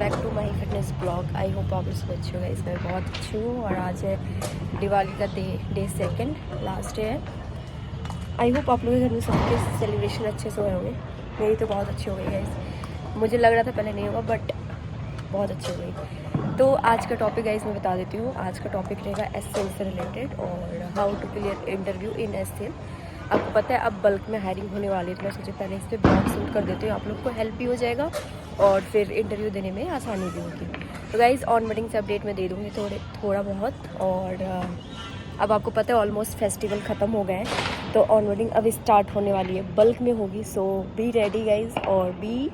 Back to my fitness blog. I hope आप सब अच्छे हो गए। इसमें बहुत अच्छी हूँ और आज है दिवाली का डे सेकंड, लास्ट डे है। आई होप आप लोगों के घर में सबके सेलिब्रेशन अच्छे से हुए होंगे। मेरी तो बहुत अच्छी हो गई गाइस। मुझे लग रहा था पहले नहीं होगा बट बहुत अच्छी हो गई। तो आज का टॉपिक गाइस मैं बता देती हूँ। आज का टॉपिक रहेगा एससेल से रिलेटेड और how to clear interview in Excel. आपको पता है अब बल्क में हायरिंग होने वाली है, तो मैं सोचे पहले इस पर ब्लॉग शूट कर देती हूँ। आप लोग को हेल्प भी हो जाएगा और फिर इंटरव्यू देने में आसानी भी होगी। तो गाइस ऑनबोर्डिंग से अपडेट मैं दे दूँगी थोड़ा बहुत। और अब आपको पता है ऑलमोस्ट फेस्टिवल ख़त्म हो गए हैं, तो ऑनबोर्डिंग अब स्टार्ट होने वाली है, बल्क में होगी। सो बी रेडी गाइस और बी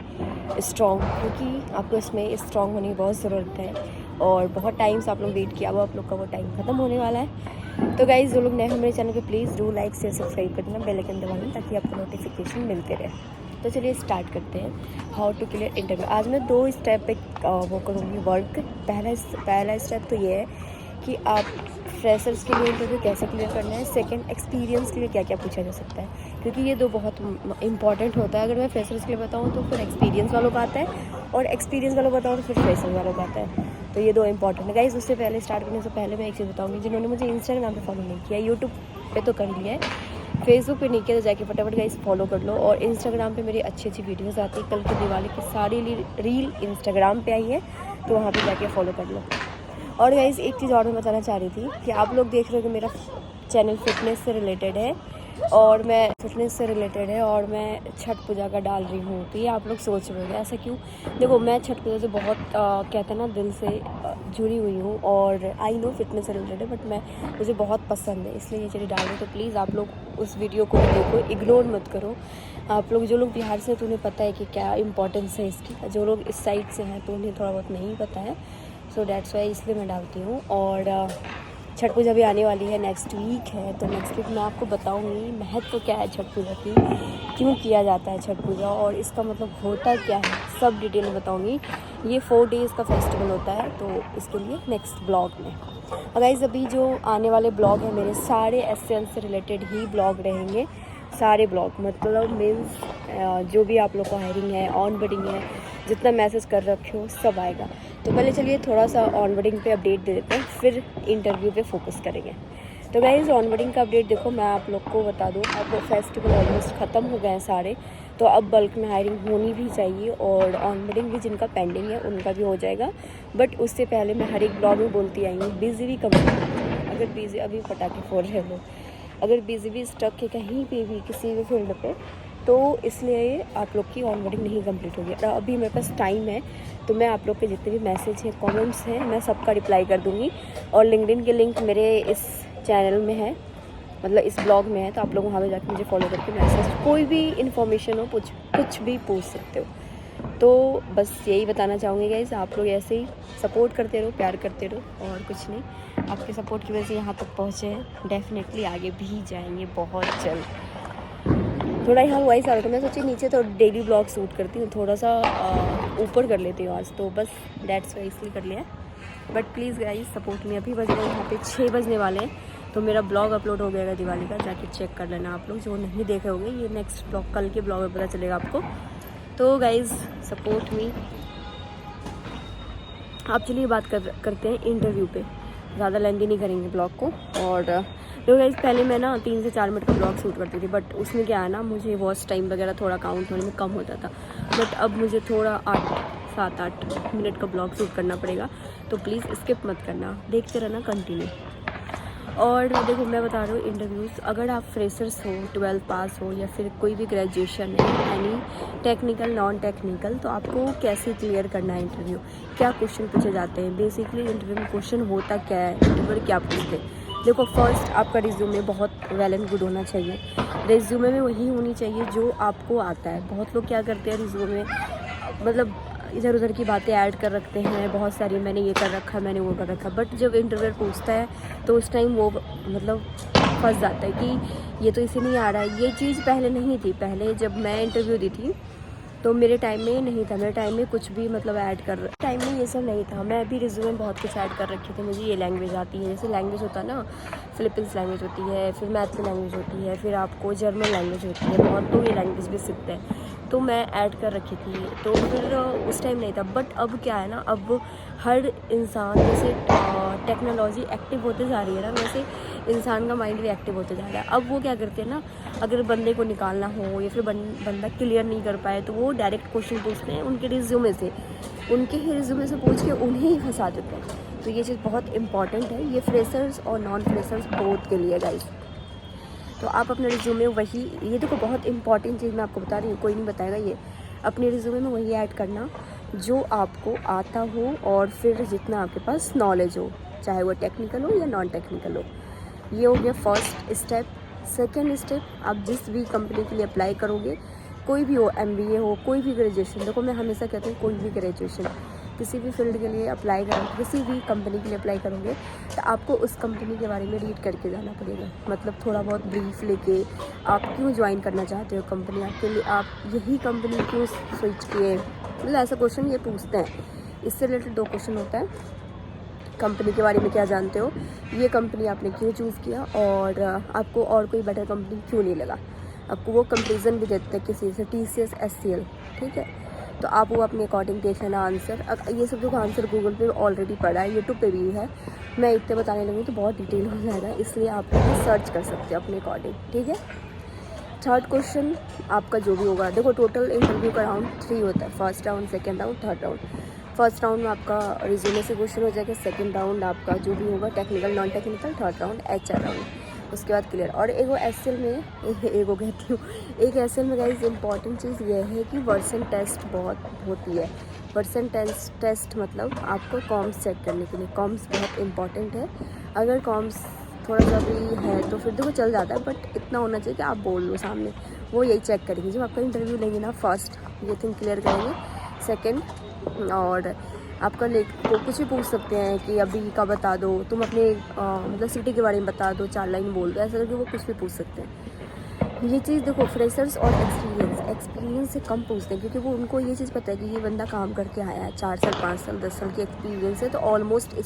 स्ट्रॉन्ग, क्योंकि आपको इसमें स्ट्रॉन्ग होने की बहुत ज़रूरत है और बहुत टाइम से आप लोग वेट किया, अब आप लोग का वो टाइम ख़त्म होने वाला है। तो गाइज़ जो लोग नए हैं मेरे चैनल पे please do like share subscribe कर देना, बेल आइकन दबाना ताकि आपको नोटिफिकेशन मिलते रहे। तो चलिए स्टार्ट करते हैं हाउ टू क्लियर इंटरव्यू। आज मैं 2 स्टेप पे वो करूँगी वर्क। पहला स्टेप तो ये है कि आप फ्रेशर्स के लिए इंटरव्यू कैसे क्लियर करना है। सेकंड, एक्सपीरियंस के लिए क्या क्या पूछा जा सकता है, क्योंकि ये 2 बहुत इंपॉर्टेंट होता है। अगर मैं फ्रेशर्स के लिए बताऊँ तो फिर एक्सपीरियंस वालों का आता है, और एक्सपीरियंस वालों बताऊँ तो फिर फ्रेशर्स वालों का आता है। तो ये 2 इंपॉर्टेंट है गाइस। उससे पहले स्टार्ट करने से पहले मैं एक चीज़ बताऊँगी, जिन्होंने मुझे इंस्टाग्राम पे फॉलो नहीं किया, यूट्यूब पे तो कर लिया है, फेसबुक पे नहीं किया, तो जाके फटाफट गाइस फॉलो कर लो। और इंस्टाग्राम पे मेरी अच्छी अच्छी वीडियोस आती है। कल की दिवाली की सारी रील इंस्टाग्राम पे आई है, तो वहाँ पे जाके फॉलो कर लो। और गाइस एक चीज़ और मैं बताना चाह रही थी कि आप लोग देख रहे हो कि मेरा चैनल फिटनेस से रिलेटेड है और मैं छठ पूजा का डाल रही हूँ। तो ये आप लोग सोच रहे हो ऐसा क्यों? देखो, मैं छठ पूजा से बहुत कहते हैं ना दिल से जुड़ी हुई हूँ और आई नो फिटनेस से रिलेटेड है, बट मुझे बहुत पसंद है, इसलिए ये चीज़ें डाल रही हूँ। तो प्लीज़ आप लोग उस वीडियो को देखो, इग्नोर मत करो। आप लोग जो लोग बिहार से, तो उन्हें पता है कि क्या इंपॉर्टेंस है इसकी। जो लोग इस साइड से हैं तो उन्हें थोड़ा बहुत नहीं पता है। सो डैट्स वाई इसलिए मैं डालती हूँ। और छठ पूजा भी आने वाली है, नेक्स्ट वीक है, तो नेक्स्ट वीक मैं आपको बताऊंगी महत्व क्या है छठ पूजा की, क्यों किया जाता है छठ पूजा और इसका मतलब होता क्या है, सब डिटेल में बताऊंगी। ये 4 डेज़ का फेस्टिवल होता है, तो इसके लिए नेक्स्ट ब्लॉग में। और गाइस अभी जो आने वाले ब्लॉग हैं मेरे, सारे एसएल से रिलेटेड ही ब्लॉग रहेंगे। सारे ब्लॉग मतलब मीन्स जो भी आप लोग को हायरिंग है, ऑनबोर्डिंग है, जितना मैसेज कर रखे हो सब आएगा। तो पहले चलिए थोड़ा सा ऑनबोर्डिंग पे अपडेट दे देते हैं, फिर इंटरव्यू पे फोकस करेंगे। तो गाइज़ ऑनबोर्डिंग का अपडेट देखो, मैं आप लोग को बता दूँ, अब फेस्टिवल ऑलमोस्ट ख़त्म हो गए हैं सारे, तो अब बल्क में हायरिंग होनी भी चाहिए और ऑनबोर्डिंग भी जिनका पेंडिंग है उनका भी हो जाएगा। बट उससे पहले मैं हर एक ब्लॉग में बोलती आई हूँ, बिजी भी कम, अगर बिजी अभी पटाखे फोड़ रहे हो, अगर बिजी भी स्टक है कहीं पे भी किसी भी फील्ड पे, तो इसलिए आप लोग की ऑनबोर्डिंग नहीं कंप्लीट होगी। और अभी मेरे पास टाइम है, तो मैं आप लोग के जितने भी मैसेज हैं, कमेंट्स हैं, मैं सबका रिप्लाई कर दूँगी। और लिंक्डइन के लिंक मेरे इस चैनल में है, मतलब इस ब्लॉग में है, तो आप लोग वहाँ पे जाकर मुझे फॉलो करके मैसेज, कोई भी इन्फॉर्मेशन हो, कुछ भी पूछ सकते हो। तो बस यही बताना चाहूँगी गाइस, आप लोग ऐसे ही सपोर्ट करते रहो, प्यार करते रहो, और कुछ नहीं। आपके सपोर्ट की वजह से यहाँ तक पहुँचे हैं, डेफिनेटली आगे भी जाएंगे बहुत जल्द। थोड़ा यहाँ वॉइस आ रहा था, मैं सोची नीचे तो डेली ब्लॉग शूट करती हूँ, थोड़ा सा ऊपर कर लेती हूँ आज, तो बस डेट्स वाई इसलिए कर लिया। बट प्लीज़ गाइस सपोर्ट में। अभी बज रहे हैं यहाँ पे 6 बजने वाले हैं, तो मेरा ब्लॉग अपलोड हो गया दिवाली का, जाके चेक कर लेना आप लोग जो नहीं देखे होंगे। ये नेक्स्ट ब्लॉग कल के ब्लॉग में पता चलेगा आपको। तो गाइज़ सपोर्ट मी। आप चलिए बात करते हैं इंटरव्यू पे, ज़्यादा लेंदी नहीं करेंगे ब्लॉग को। और तो गाइज़ पहले मैं ना 3 से 4 मिनट का ब्लॉग शूट करती थी, बट उसमें क्या है ना, मुझे वॉच टाइम वगैरह थोड़ा काउंट होने में कम होता था। बट अब मुझे थोड़ा 7-8 मिनट का ब्लॉग शूट करना पड़ेगा, तो प्लीज़ स्किप मत करना, देखते रहना कंटिन्यू। और देखो मैं बता रही हूँ इंटरव्यूज़, अगर आप फ्रेशर्स हो, 12th पास हो, या फिर कोई भी ग्रेजुएशन है, एनी टेक्निकल नॉन टेक्निकल, तो आपको कैसे क्लियर करना है इंटरव्यू, क्या क्वेश्चन पूछे जाते हैं, बेसिकली इंटरव्यू में क्वेश्चन होता क्या है, इंटरव्यू क्या पूछते हैं। देखो फर्स्ट आपका रिज्यूमे बहुत वेल एंड गुड होना चाहिए। रिज्यूमे में वही होनी चाहिए जो आपको आता है। बहुत लोग क्या करते हैं रिज्यूमे में, मतलब इधर उधर की बातें ऐड कर रखते हैं बहुत सारी, मैंने ये कर रखा, मैंने वो कर रखा, बट जब इंटरव्यूअर पूछता है तो उस टाइम वो मतलब फंस जाता है कि ये तो इसे नहीं आ रहा है। ये चीज़ पहले नहीं थी, पहले जब मैं इंटरव्यू दी थी तो मेरे टाइम में नहीं था, मेरे टाइम में कुछ भी मतलब ऐड कर टाइम में ये सब नहीं था। मैं भी रिज्यूमे में बहुत कुछ ऐड कर रखी थी, मुझे ये लैंग्वेज आती है, जैसे लैंग्वेज होता है ना, फिलीपींस लैंग्वेज होती है, फिर मैथली लैंग्वेज होती है, फिर आपको जर्मन लैंग्वेज होती है, बहुत लोग ये लैंग्वेज भी सीखते हैं। तो मैं ऐड कर रखी थी, तो फिर उस टाइम नहीं था। बट अब क्या है ना, अब हर इंसान जैसे टेक्नोलॉजी एक्टिव होते जा रही है ना, वैसे इंसान का माइंड भी एक्टिव होते जा रहा है। अब वो क्या करते हैं ना, अगर बंदे को निकालना हो या फिर बंदा क्लियर नहीं कर पाए तो वो डायरेक्ट क्वेश्चन पूछते हैं उनके रिज्यूमे से, उनके ही रिज्यूमे से पूछ के उन्हें ही फंसा देते हैं। तो ये चीज़ बहुत इंपॉर्टेंट है, ये फ्रेशर्स और नॉन फ्रेशर्स बोथ के लिए गाइस। तो आप अपने रिज्यूमे वही, ये देखो बहुत इंपॉर्टेंट चीज़ मैं आपको बता रही हूँ, कोई नहीं बताएगा ये, अपने रिज्यूमे में वही ऐड करना जो आपको आता हो और फिर जितना आपके पास नॉलेज हो, चाहे वो टेक्निकल हो या नॉन टेक्निकल हो। ये हो गया फर्स्ट स्टेप। सेकेंड स्टेप, आप जिस भी कंपनी के लिए अप्लाई करोगे, कोई भी हो, MBA हो, कोई भी ग्रेजुएशन, देखो मैं हमेशा कहती हूँ कोई भी ग्रेजुएशन, किसी भी फील्ड के लिए अप्लाई करोगे, किसी भी कंपनी के लिए अप्लाई करोगे तो आपको उस कंपनी के बारे में रीड करके जाना पड़ेगा। मतलब थोड़ा बहुत ब्रीफ लेके आप क्यों ज्वाइन करना चाहते हो कंपनी, आपके लिए आप यही कंपनी क्यों स्विच किए, मतलब ऐसा क्वेश्चन ये पूछते हैं। इससे रिलेटेड 2 क्वेश्चन होता है, कंपनी के बारे में क्या जानते हो, ये कंपनी आपने क्यों चूज़ किया, और आपको और कोई बेटर कंपनी क्यों नहीं लगा। आपको वो कंपेरिजन भी देते हैं किसी से, TCS SCL, ठीक है। तो आप वो अपने अकॉर्डिंग देख लेना आंसर। ये सब जो आंसर गूगल पे ऑलरेडी पड़ा है, यूट्यूब पे भी है, मैं इतने बताने लगी तो बहुत डिटेल हो जाएगा, इसलिए आप सर्च कर सकते हो अपने अकॉर्डिंग, ठीक है। थर्ड क्वेश्चन आपका जो भी होगा, देखो टोटल इंटरव्यू का राउंड 3 होता है, first round, second round, third round. First round में आपका रिज्यूमे से क्वेश्चन हो जाएगा, सेकंड राउंड आपका जो भी होगा technical non technical, third round HR round, उसके बाद क्लियर। और एक SL में एक SL में गाइस इंपॉर्टेंट चीज़ ये है कि वर्सन टेस्ट बहुत होती है। वर्सन टेस्ट मतलब आपको कॉम्स चेक करने के लिए, कॉम्स बहुत इंपॉर्टेंट है। अगर कॉम्स थोड़ा सा भी है तो फिर देखो चल जाता है, बट इतना होना चाहिए कि आप बोल लो सामने, वो यही चेक करेंगे जब आपका इंटरव्यू लेंगे ना। फर्स्ट ये थिंग क्लियर करेंगे, सेकेंड और आपका वो कुछ भी पूछ सकते हैं कि अभी का बता दो, तुम अपने मतलब सिटी के बारे में बता दो, 4 लाइन बोल दो, ऐसा करके वो कुछ भी पूछ सकते हैं। ये चीज़ देखो फ्रेशर्स और एक्सपीरियंस से कम पूछते हैं, क्योंकि वो उनको ये चीज़ पता है कि ये बंदा काम करके आया है, 4 साल 5 साल 10 साल की एक्सपीरियंस है, तो ऑलमोस्ट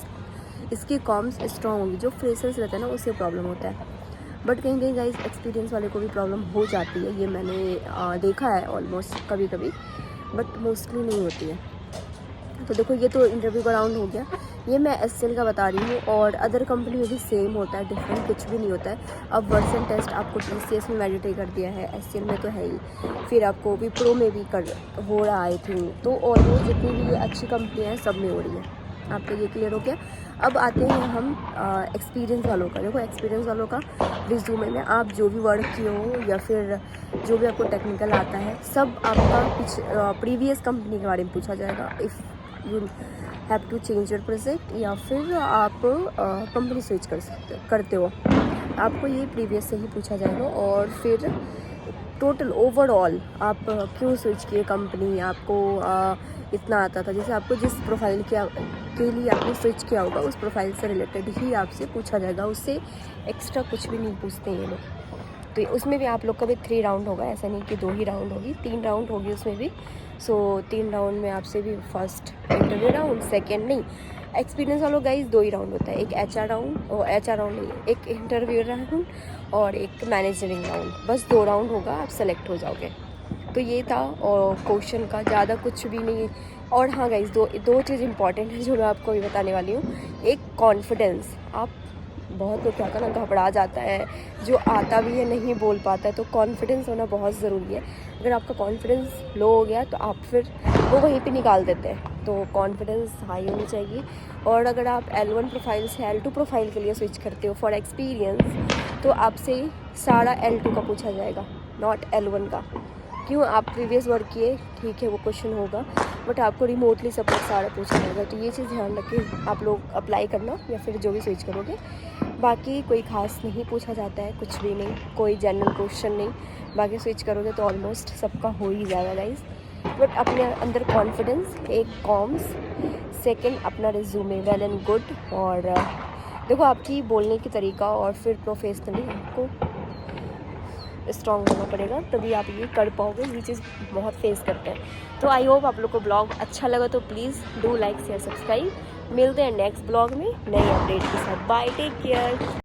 इसकी कॉम्स स्ट्रॉन्ग होगी। जो फ्रेशर्स रहता है ना उससे प्रॉब्लम होता है, बट कहीं कहीं गाइस एक्सपीरियंस वाले को भी प्रॉब्लम हो जाती है, ये मैंने देखा है ऑलमोस्ट कभी कभी, बट मोस्टली नहीं होती है। तो देखो ये तो इंटरव्यू का राउंड हो गया, ये मैं SL का बता रही हूँ, और अदर कंपनी में भी सेम होता है, डिफरेंट कुछ भी नहीं होता है। अब वर्सन टेस्ट आपको TCS में मैंडेटरी कर दिया है, SCL में तो है ही, फिर आपको विप्रो में भी हो रहा है थिंक, तो ऑलमोस्ट जितनी भी ये अच्छी कंपनियाँ हैं सब में हो रही है। आपका ये क्लियर हो गया। अब आते हैं हम एक्सपीरियंस वालों का। देखो एक्सपीरियंस वालों का रिज्यूमे में आप जो भी वर्क किए हो या फिर जो भी आपको टेक्निकल आता है, सब आपका प्रीवियस कंपनी के बारे में पूछा जाएगा। If you have to change your project या फिर आप कंपनी स्विच करते हो, आपको ये प्रीवियस से ही पूछा जाएगा। और फिर टोटल ओवरऑल आप क्यों स्विच किए कंपनी, आपको इतना आता था, जैसे आपको जिस प्रोफाइल के लिए आपने स्विच किया होगा उस प्रोफाइल से रिलेटेड ही आपसे पूछा जाएगा, उससे एक्स्ट्रा कुछ भी नहीं पूछते हैं ये लोग। तो उसमें भी आप लोग का भी 3 राउंड होगा, ऐसा नहीं कि 2 ही राउंड होगी, 3 राउंड होगी उसमें भी। सो 3 राउंड में आपसे भी फर्स्ट इंटरव्यू राउंड, सेकेंड नहीं, एक्सपीरियंस वालों गाइस 2 ही राउंड होता है, एक HR राउंड, और HR राउंड नहीं, एक इंटरव्यू राउंड और एक मैनेजरिंग राउंड, बस 2 राउंड होगा, आप सेलेक्ट हो जाओगे। तो ये था और क्वेश्चन का ज़्यादा कुछ भी नहीं। और हाँ गाइस, दो चीज़ इंपॉर्टेंट है जो मैं आपको अभी बताने वाली हूँ। एक कॉन्फिडेंस, आप बहुत लोग क्या करना घबरा जाता है, जो आता भी है नहीं बोल पाता है, तो कॉन्फिडेंस होना बहुत ज़रूरी है। अगर आपका कॉन्फिडेंस लो हो गया तो आप फिर वो वहीं पे निकाल देते हैं, तो कॉन्फिडेंस हाई होनी चाहिए। और अगर आप L1 प्रोफाइल से L2 प्रोफाइल के लिए स्विच करते हो फॉर एक्सपीरियंस, तो आपसे सारा L2 का पूछा जाएगा, नॉट L1 का। क्यों, आप प्रीवियस वर्क किए, ठीक है वो क्वेश्चन होगा, बट आपको रिमोटली सपोर्ट सारा पूछा जाएगा। तो ये चीज़ ध्यान रखें आप लोग अप्लाई करना या फिर जो भी स्विच करोगे। बाकी कोई खास नहीं पूछा जाता है, कुछ भी नहीं, कोई जनरल क्वेश्चन नहीं। बाकी स्विच करोगे तो ऑलमोस्ट सबका हो ही जाएगा गाइस। बट अपने अंदर कॉन्फिडेंस, एक कॉम्स, सेकेंड अपना रिज्यूमे वेल एंड गुड। और देखो आपकी बोलने की तरीका और फिर प्रोफेशनली आपको स्ट्रॉन्ग होना पड़ेगा, तभी आप ये कर पाओगे। ये चीज़ बहुत फेस करते हैं। तो आई होप आप लोग को ब्लॉग अच्छा लगा, तो please do like share subscribe. मिलते हैं नेक्स्ट ब्लॉग में नए अपडेट के साथ। Bye, take care.